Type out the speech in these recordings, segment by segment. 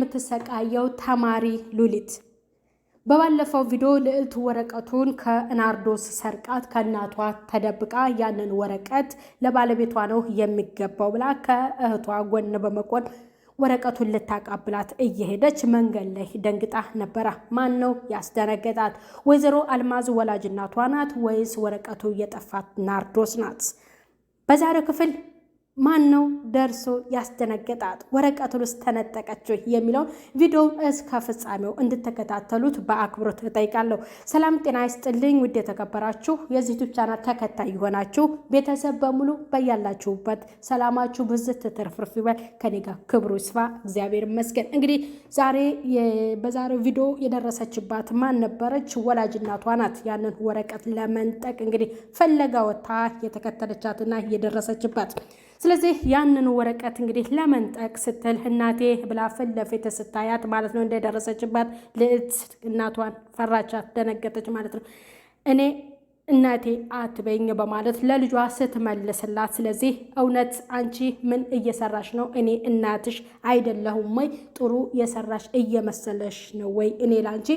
የምትሰቃየው ተማሪ ሉሊት በባለፈው ቪዲዮ ልዕልት ወረቀቱን ከናርዶስ ሰርቃት ከእናቷ ተደብቃ ያንን ወረቀት ለባለቤቷ ነው የሚገባው ብላ ከእህቷ ጎን በመቆም ወረቀቱን ልታቃብላት እየሄደች መንገድ ላይ ደንግጣ ነበረ። ማን ነው ያስደነገጣት? ወይዘሮ አልማዝ ወላጅ እናቷ ናት ወይስ ወረቀቱ የጠፋት ናርዶስ ናት? በዛሬው ክፍል ማን ነው ደርሶ ያስደነገጣት? ወረቀቱን ውስጥ ተነጠቀችው የሚለው ቪዲዮ እስከ ፍጻሜው እንድትከታተሉት በአክብሮት እጠይቃለሁ። ሰላም ጤና ይስጥልኝ ውድ የተከበራችሁ የዚህ ዩቲዩብ ቻናል ተከታይ የሆናችሁ ቤተሰብ በሙሉ በያላችሁበት ሰላማችሁ ብዝት ትርፍርፍ ይበል። ከኔ ጋር ክብሩ ይስፋ እግዚአብሔር ይመስገን። እንግዲህ በዛሬው ቪዲዮ የደረሰችባት ማን ነበረች? ወላጅ እናቷ ናት። ያንን ወረቀት ለመንጠቅ እንግዲህ ፈለጋ ወታ የተከተለቻትና የደረሰችባት። ስለዚህ ያንን ወረቀት እንግዲህ ለመንጠቅ ስትል እናቴ ብላ ፊት ለፊት ስታያት ማለት ነው እንደደረሰችባት ልዕልት እናቷን ፈራቻት፣ ደነገጠች ማለት ነው። እኔ እናቴ አትበኝ በማለት ለልጇ ስትመልስላት፣ ስለዚህ እውነት አንቺ ምን እየሰራሽ ነው? እኔ እናትሽ አይደለሁም ወይ? ጥሩ የሰራሽ እየመሰለሽ ነው ወይ? እኔ ላንቺ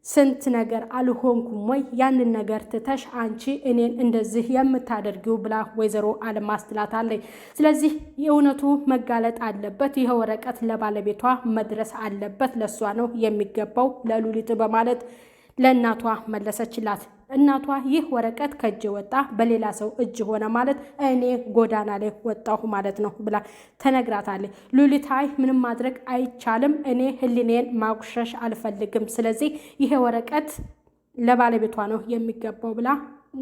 ስንት ነገር አልሆንኩም ወይ? ያንን ነገር ትተሽ አንቺ እኔን እንደዚህ የምታደርጊው ብላ ወይዘሮ አልማዝ ትላታለች። ስለዚህ የእውነቱ መጋለጥ አለበት፣ ይህ ወረቀት ለባለቤቷ መድረስ አለበት፣ ለእሷ ነው የሚገባው ለሉሊት በማለት ለእናቷ መለሰችላት። እናቷ ይህ ወረቀት ከእጅ ወጣ በሌላ ሰው እጅ ሆነ ማለት እኔ ጎዳና ላይ ወጣሁ ማለት ነው ብላ ተነግራታለች። ሉሊት አይ ምንም ማድረግ አይቻልም፣ እኔ ህሊኔን ማቁሸሽ አልፈልግም፣ ስለዚህ ይሄ ወረቀት ለባለቤቷ ነው የሚገባው ብላ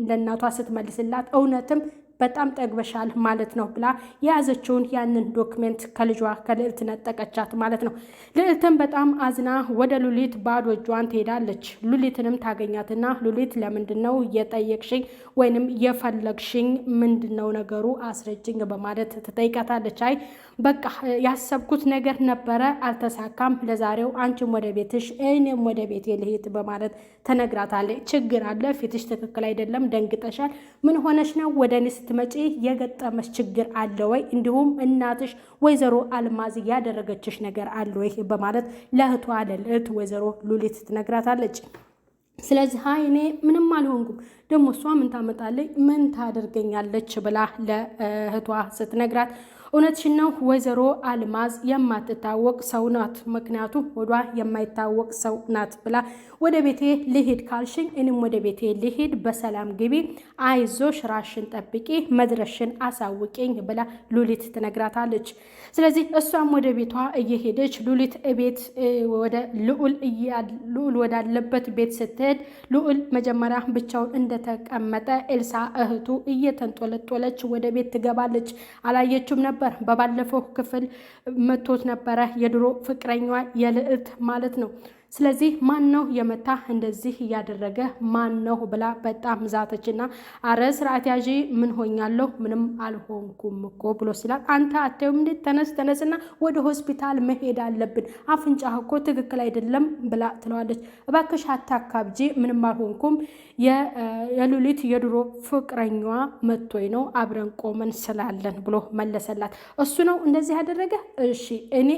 ለእናቷ ስትመልስላት እውነትም በጣም ጠግበሻል ማለት ነው ብላ የያዘችውን ያንን ዶክሜንት ከልጇ ከልዕልት ነጠቀቻት ማለት ነው። ልዕልትም በጣም አዝና ወደ ሉሊት ባዶ እጇን ትሄዳለች። ሉሊትንም ታገኛትና ሉሊት ለምንድነው የጠየቅሽኝ ወይንም የፈለግሽኝ? ምንድነው ነገሩ? አስረጅኝ በማለት ትጠይቃታለች። አይ በቃ ያሰብኩት ነገር ነበረ አልተሳካም፣ ለዛሬው አንቺም ወደ ቤትሽ እኔም ወደ ቤቴ ልሄድ በማለት ተነግራታለች። ችግር አለ፣ ፊትሽ ትክክል አይደለም፣ ደንግጠሻል፣ ምን ሆነሽ ነው? ወደ እኔ ስትመጪ የገጠመሽ ችግር አለ ወይ? እንዲሁም እናትሽ ወይዘሮ አልማዝ ያደረገችሽ ነገር አለ ወይ? በማለት ለእህቷ ለልዕልት ወይዘሮ ሉሊት ትነግራታለች። ስለዚህ አይ እኔ ምንም አልሆንኩም፣ ደግሞ እሷ ምን ታመጣለች ምን ታደርገኛለች ብላ ለእህቷ ስትነግራት እውነትሽን ነው ወይዘሮ አልማዝ የማትታወቅ ሰው ናት፣ ምክንያቱም ወዷ የማይታወቅ ሰው ናት ብላ ወደ ቤቴ ልሄድ ካልሽኝ እኔም ወደ ቤቴ ልሄድ፣ በሰላም ግቢ፣ አይዞሽ፣ ራሽን ጠብቂ፣ መድረሽን አሳውቂኝ ብላ ሉሊት ትነግራታለች። ስለዚህ እሷም ወደ ቤቷ እየሄደች ሉሊት ቤት ወደ ልዑል ወዳለበት ቤት ስትሄድ ልዑል መጀመሪያ ብቻውን እንደተቀመጠ ኤልሳ እህቱ እየተንጦለጦለች ወደ ቤት ትገባለች። አላየችውም ነበር። በባለፈው ክፍል መቶት ነበረ የድሮ ፍቅረኛዋ የልዕልት ማለት ነው። ስለዚህ ማን ነው የመታ እንደዚህ እያደረገ ማን ነው ብላ በጣም ዛተችና አረ ስርዓት ያዢ፣ ምን ሆኛለሁ? ምንም አልሆንኩም እኮ ብሎ ሲላት አንተ አትየውም እንዴ? ተነስና ወደ ሆስፒታል መሄድ አለብን፣ አፍንጫህ እኮ ትክክል አይደለም ብላ ትለዋለች። እባክሽ አታካብጂ፣ ምንም አልሆንኩም፣ የሉሊት የድሮ ፍቅረኛዋ መቶኝ ነው አብረን ቆመን ስላለን ብሎ መለሰላት። እሱ ነው እንደዚህ ያደረገ? እሺ እኔ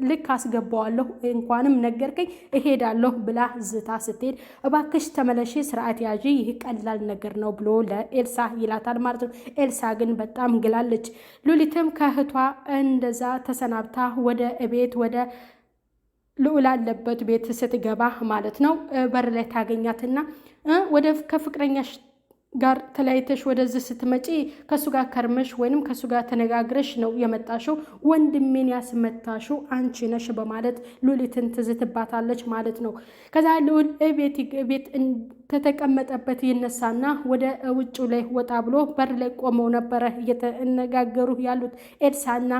ልክ አስገባዋለሁ፣ እንኳንም ነገርከኝ እሄዳለሁ ብላ ዝታ ስትሄድ እባክሽ ተመለሺ፣ ስርዓት ያዢ፣ ይህ ቀላል ነገር ነው ብሎ ለኤልሳ ይላታል ማለት ነው። ኤልሳ ግን በጣም ግላለች። ሉሊትም ከእህቷ እንደዛ ተሰናብታ ወደ ቤት ወደ ልዑል አለበት ቤት ስትገባ ማለት ነው በር ላይ ታገኛትና ወደ ከፍቅረኛሽ ጋር ተለያይተሽ ወደዚህ ስትመጪ ከሱ ጋር ከርመሽ ወይንም ከሱ ጋር ተነጋግረሽ ነው የመጣሽው፣ ወንድሜን ያስመታሽው አንቺ ነሽ በማለት ሉሊትን ትዝትባታለች ማለት ነው። ከዛ ልዑል ቤት ተተቀመጠበት ይነሳና ወደ ውጭ ላይ ወጣ ብሎ በር ላይ ቆመው ነበረ እየተነጋገሩ ያሉት ኤልሳና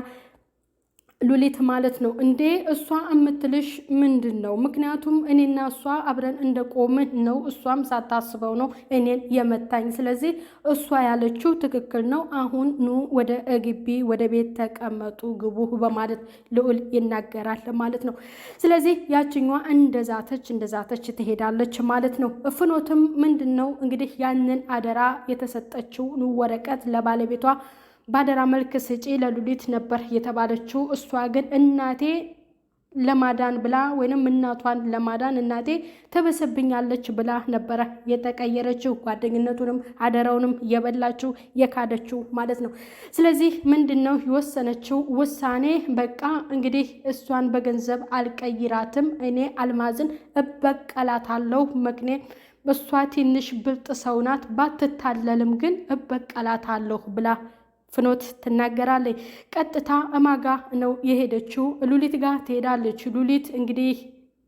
ሉሊት ማለት ነው። እንዴ እሷ እምትልሽ ምንድን ነው? ምክንያቱም እኔና እሷ አብረን እንደቆምን ነው፣ እሷም ሳታስበው ነው እኔን የመታኝ። ስለዚህ እሷ ያለችው ትክክል ነው። አሁን ኑ ወደ ግቢ ወደ ቤት ተቀመጡ፣ ግቡ በማለት ልዑል ይናገራል ማለት ነው። ስለዚህ ያችኛዋ እንደዛተች ትሄዳለች ማለት ነው። ፍኖትም ምንድን ነው እንግዲህ ያንን አደራ የተሰጠችው ወረቀት ለባለቤቷ ባደራ መልክ ስጪ ለሉሊት ነበር የተባለችው። እሷ ግን እናቴ ለማዳን ብላ ወይንም እናቷን ለማዳን እናቴ ትብስብኛለች ብላ ነበረ የተቀየረችው፣ ጓደኝነቱንም አደራውንም የበላችው የካደችው ማለት ነው። ስለዚህ ምንድነው የወሰነችው ውሳኔ? በቃ እንግዲህ እሷን በገንዘብ አልቀይራትም፣ እኔ አልማዝን እበቀላታለሁ። ምክንያት እሷ ትንሽ ብልጥ ሰው ናት፣ ባትታለልም ግን እበቀላታለሁ ብላ ፍኖት ትናገራለች። ቀጥታ እማጋ ነው የሄደችው? ሉሊት ጋር ትሄዳለች። ሉሊት እንግዲህ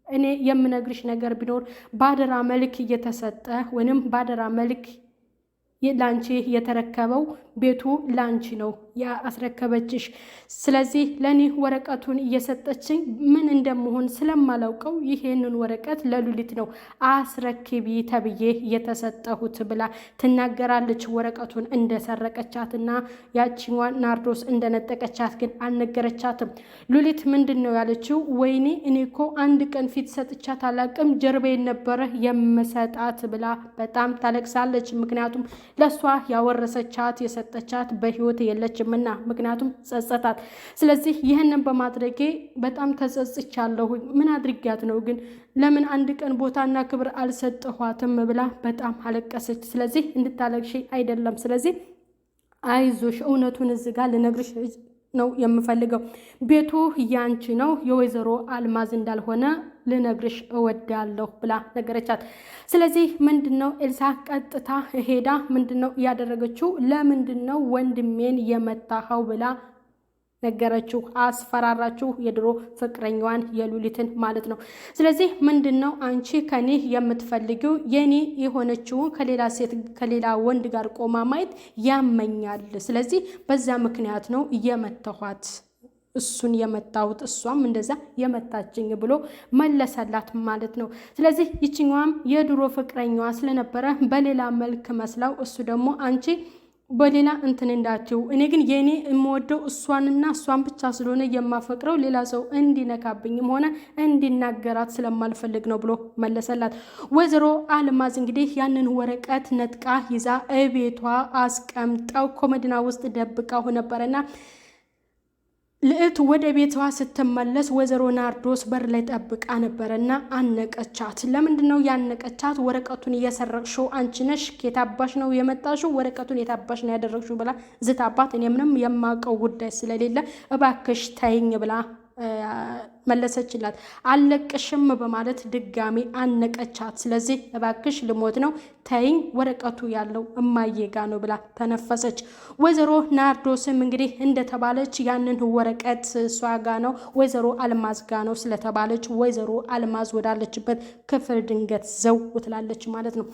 እኔ የምነግርሽ ነገር ቢኖር ባደራ መልክ እየተሰጠ ወይንም ባደራ መልክ ላንቺ የተረከበው ቤቱ ላንቺ ነው ያስረከበችሽ። ስለዚህ ለኔ ወረቀቱን እየሰጠችኝ ምን እንደምሆን ስለማላውቀው ይሄንን ወረቀት ለሉሊት ነው አስረክቢ ተብዬ የተሰጠሁት ብላ ትናገራለች። ወረቀቱን እንደሰረቀቻትና ያቺዋን ናርዶስ እንደነጠቀቻት ግን አልነገረቻትም። ሉሊት ምንድን ነው ያለችው? ወይኔ እኔ እኮ አንድ ቀን ፊት ሰጥቻት አላቅም፣ ጀርቤን ነበረ የምሰጣት ብላ በጣም ታለቅሳለች። ምክንያቱም ለሷ ያወረሰቻት የሰጠቻት በህይወት የለችምና፣ ምክንያቱም ጸጸታት። ስለዚህ ይህንን በማድረጌ በጣም ተጸጽቻለሁ። ምን አድርጊያት ነው ግን ለምን አንድ ቀን ቦታና ክብር አልሰጠኋትም ብላ በጣም አለቀሰች። ስለዚህ እንድታለቅሺ አይደለም፣ ስለዚህ አይዞሽ፣ እውነቱን እዚህ ጋር ልነግርሽ ነው የምፈልገው። ቤቱ ያንቺ ነው፣ የወይዘሮ አልማዝ እንዳልሆነ ልነግርሽ እወዳለሁ ብላ ነገረቻት። ስለዚህ ምንድነው ኤልሳ ቀጥታ ሄዳ ምንድነው ያደረገችው? ለምንድነው ወንድሜን የመታኸው ብላ ነገረችው። አስፈራራችሁ፣ የድሮ ፍቅረኛዋን የሉሊትን ማለት ነው። ስለዚህ ምንድነው አንቺ ከኔ የምትፈልጊው? የኔ የሆነችውን ከሌላ ሴት ከሌላ ወንድ ጋር ቆማ ማየት ያመኛል። ስለዚህ በዛ ምክንያት ነው የመታኋት፣ እሱን የመታሁት፣ እሷም እንደዛ የመታችኝ ብሎ መለሰላት ማለት ነው። ስለዚህ ይችኛዋም የድሮ ፍቅረኛዋ ስለነበረ በሌላ መልክ መስላው እሱ ደግሞ አንቺ በሌላ እንትን እንዳትዩ፣ እኔ ግን የኔ የምወደው እሷንና እሷን ብቻ ስለሆነ የማፈቅረው ሌላ ሰው እንዲነካብኝም ሆነ እንዲናገራት ስለማልፈልግ ነው ብሎ መለሰላት። ወይዘሮ አልማዝ እንግዲህ ያንን ወረቀት ነጥቃ ይዛ እቤቷ አስቀምጠው ኮመዲና ውስጥ ደብቃው ነበረና ልዕልት ወደ ቤቷ ስትመለስ ወይዘሮ ናርዶስ በር ላይ ጠብቃ ነበረና አነቀቻት። ለምንድን ነው ያነቀቻት? ወረቀቱን እየሰረቅሽው አንቺ ነሽ፣ ከታባሽ ነው የመጣሽው፣ ወረቀቱን የታባሽ ነው ያደረግሽው ብላ ዝታባት፣ እኔ ምንም የማውቀው ጉዳይ ስለሌለ እባክሽ ተይኝ ብላ መለሰችላት። አለቅሽም በማለት ድጋሚ አነቀቻት። ስለዚህ እባክሽ ልሞት ነው ተይኝ፣ ወረቀቱ ያለው እማዬ ጋ ነው ብላ ተነፈሰች። ወይዘሮ ናርዶስም እንግዲህ እንደተባለች ያንን ወረቀት እሷ ጋ ነው ወይዘሮ አልማዝ ጋ ነው ስለተባለች ወይዘሮ አልማዝ ወዳለችበት ክፍል ድንገት ዘው ትላለች ማለት ነው።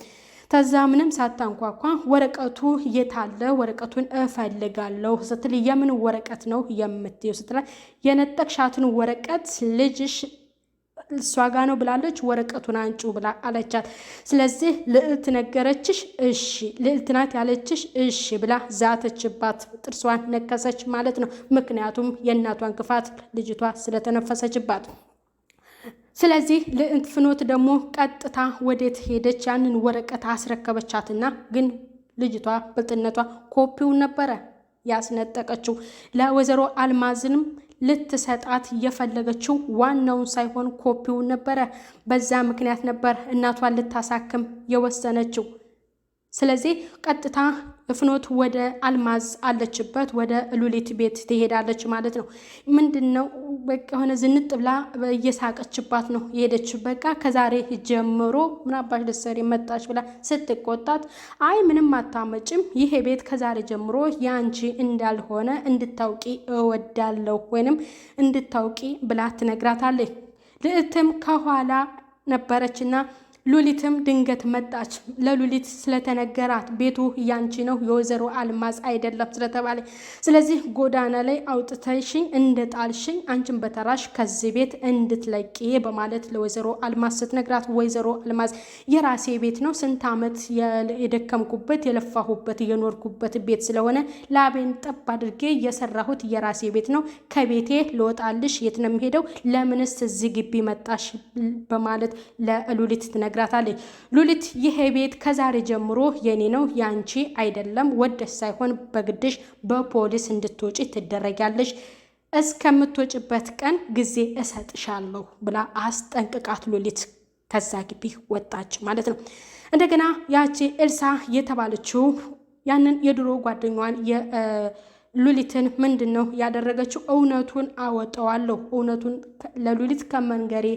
ተዛ ምንም ሳታንኳኳ ወረቀቱ የታለ? ወረቀቱን እፈልጋለሁ ስትል የምን ወረቀት ነው የምትይው ስትል የነጠቅሻትን ወረቀት ልጅሽ እሷ ጋ ነው ብላለች፣ ወረቀቱን አንጩ ብላ አለቻት። ስለዚህ ልዕልት ነገረችሽ? እሺ። ልዕልት ናት ያለችሽ? እሺ ብላ ዛተችባት፣ ጥርሷን ነከሰች ማለት ነው። ምክንያቱም የእናቷን ክፋት ልጅቷ ስለተነፈሰችባት። ስለዚህ ልዕልት ፍኖት ደግሞ ቀጥታ ወዴት ሄደች? ያንን ወረቀት አስረከበቻትና ግን ልጅቷ ብልጥነቷ ኮፒውን ነበረ ያስነጠቀችው። ለወይዘሮ አልማዝንም ልትሰጣት የፈለገችው ዋናውን ሳይሆን ኮፒውን ነበረ። በዛ ምክንያት ነበር እናቷን ልታሳክም የወሰነችው። ስለዚህ ቀጥታ ፍኖት ወደ አልማዝ አለችበት ወደ ሉሊት ቤት ትሄዳለች ማለት ነው። ምንድነው በቃ ሆነ ዝንጥ ብላ እየሳቀችባት ነው የሄደች። በቃ ከዛሬ ጀምሮ ምን አባሽ ልትሰሪ መጣች ብላ ስትቆጣት፣ አይ ምንም አታመጭም፣ ይሄ ቤት ከዛሬ ጀምሮ ያንቺ እንዳልሆነ እንድታውቂ እወዳለሁ ወይንም እንድታውቂ ብላ ትነግራታለች። ልዕልትም ከኋላ ነበረችና ሉሊትም ድንገት መጣች። ለሉሊት ስለተነገራት ቤቱ ያንቺ ነው የወይዘሮ አልማዝ አይደለም ስለተባለ፣ ስለዚህ ጎዳና ላይ አውጥተሽኝ እንደ ጣልሽኝ አንቺን በተራሽ ከዚህ ቤት እንድትለቂ በማለት ለወይዘሮ አልማዝ ስትነግራት፣ ወይዘሮ አልማዝ የራሴ ቤት ነው፣ ስንት ዓመት የደከምኩበት የለፋሁበት የኖርኩበት ቤት ስለሆነ ላቤን ጠብ አድርጌ የሰራሁት የራሴ ቤት ነው፣ ከቤቴ ልወጣልሽ የት ነው የምሄደው? ለምንስ እዚህ ግቢ መጣሽ? በማለት ለሉሊት ትነግራታለች። ሉሊት ይሄ ቤት ከዛሬ ጀምሮ የኔ ነው ያንቺ አይደለም፣ ወደሽ ሳይሆን በግድሽ በፖሊስ እንድትወጪ ትደረጊያለሽ። እስከምትወጭበት ቀን ጊዜ እሰጥሻለሁ ብላ አስጠንቅቃት ሉሊት ከዛ ግቢ ወጣች ማለት ነው። እንደገና ያቺ ኤልሳ የተባለችው ያንን የድሮ ጓደኛዋን ሉሊትን ምንድነው ያደረገችው? እውነቱን አወጣዋለሁ፣ እውነቱን ለሉሊት ከመንገሬ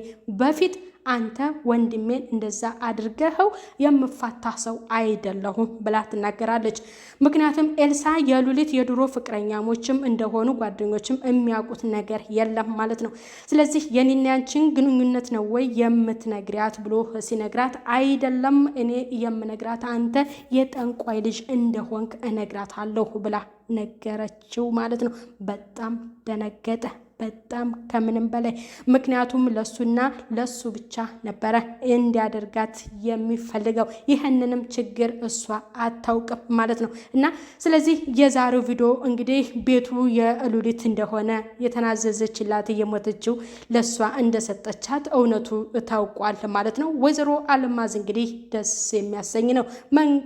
በፊት አንተ ወንድሜን እንደዛ አድርገኸው የምፋታ ሰው አይደለሁም ብላ ትናገራለች። ምክንያቱም ኤልሳ የሉሊት የድሮ ፍቅረኛሞችም እንደሆኑ ጓደኞችም የሚያውቁት ነገር የለም ማለት ነው። ስለዚህ የኔና ያንቺን ግንኙነት ነው ወይ የምትነግሪያት ብሎ ሲነግራት፣ አይደለም እኔ የምነግራት አንተ የጠንቋይ ልጅ እንደሆንክ እነግራታለሁ ብላ ነገረችው ማለት ነው። በጣም ደነገጠ፣ በጣም ከምንም በላይ ምክንያቱም ለሱና ለሱ ብቻ ነበረ እንዲያደርጋት የሚፈልገው። ይህንንም ችግር እሷ አታውቅም ማለት ነው። እና ስለዚህ የዛሬው ቪዲዮ እንግዲህ ቤቱ የሉሊት እንደሆነ የተናዘዘችላት እየሞተችው ለሷ እንደሰጠቻት እውነቱ ታውቋል ማለት ነው። ወይዘሮ አልማዝ እንግዲህ ደስ የሚያሰኝ ነው።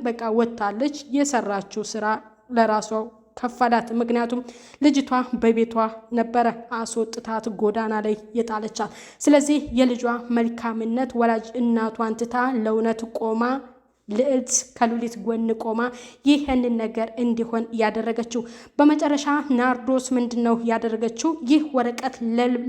በቃ ወጣለች። የሰራችው ስራ ለራሷ ከፈላት። ምክንያቱም ልጅቷ በቤቷ ነበረ አስወጥታት ጎዳና ላይ የጣለቻት። ስለዚህ የልጇ መልካምነት ወላጅ እናቷን ትታ ለእውነት ቆማ ልዕልት ከሉሊት ጎን ቆማ ይህንን ነገር እንዲሆን ያደረገችው። በመጨረሻ ናርዶስ ምንድነው ያደረገችው? ይህ ወረቀት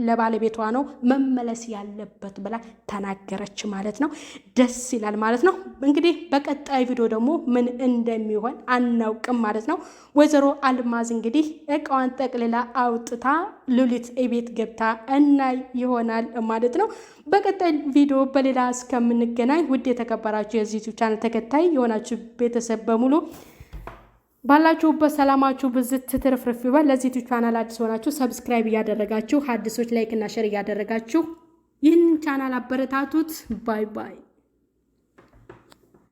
ለባለቤቷ ነው መመለስ ያለበት ብላ ተናገረች ማለት ነው። ደስ ይላል ማለት ነው። እንግዲህ በቀጣይ ቪዲዮ ደግሞ ምን እንደሚሆን አናውቅም ማለት ነው። ወይዘሮ አልማዝ እንግዲህ እቃዋን ጠቅልላ አውጥታ ሉሊት ቤት ገብታ እናይ ይሆናል ማለት ነው። በቀጣይ ቪዲዮ በሌላ እስከምንገናኝ ውድ የተከበራችሁ የዚህ ዩቲዩብ ቻናል ተከታይ የሆናችሁ ቤተሰብ በሙሉ ባላችሁበት ሰላማችሁ ብዝት ትርፍርፍ ይበል። ለዚህ ዩቲዩብ ቻናል አዲስ ሆናችሁ ሰብስክራይብ እያደረጋችሁ፣ አዲሶች ላይክ እና ሼር እያደረጋችሁ ይህንን ቻናል አበረታቱት። ባይ ባይ።